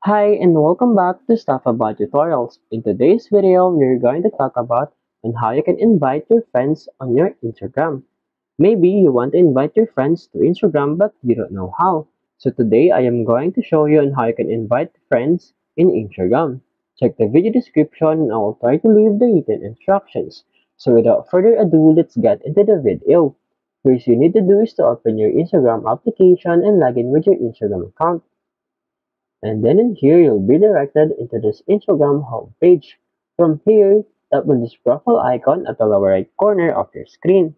Hi and welcome back to Stuff About Tutorials. In today's video, we're going to talk about on how you can invite your friends on your Instagram. Maybe you want to invite your friends to Instagram but you don't know how. So today I am going to show you on how you can invite friends in Instagram. Check the video description and I will try to leave the written instructions. So without further ado, let's get into the video. First you need to do is to open your Instagram application and log in with your Instagram account. And then in here, you'll be directed into this Instagram homepage. From here, tap on this profile icon at the lower right corner of your screen.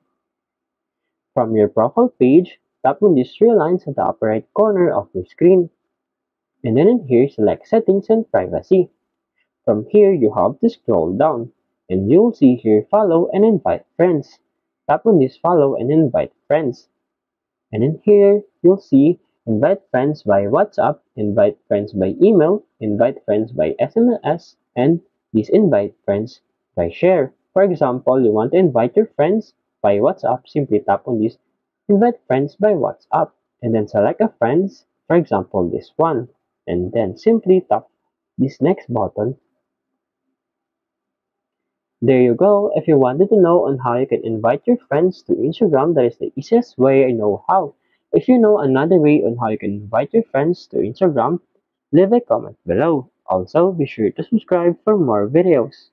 From your profile page, tap on these three lines at the upper right corner of your screen. And then in here, select Settings and Privacy. From here, you have to scroll down. And you'll see here Follow and Invite Friends. Tap on this Follow and Invite Friends. And in here, you'll see invite friends by WhatsApp, invite friends by email, invite friends by SMS, and these invite friends by share. For example, you want to invite your friends by WhatsApp, simply tap on this invite friends by WhatsApp, and then select a friends, for example, this one, and then simply tap this next button. There you go. If you wanted to know on how you can invite your friends to Instagram, that is the easiest way I know how. If you know another way on how you can invite your friends to Instagram, leave a comment below. Also, be sure to subscribe for more videos.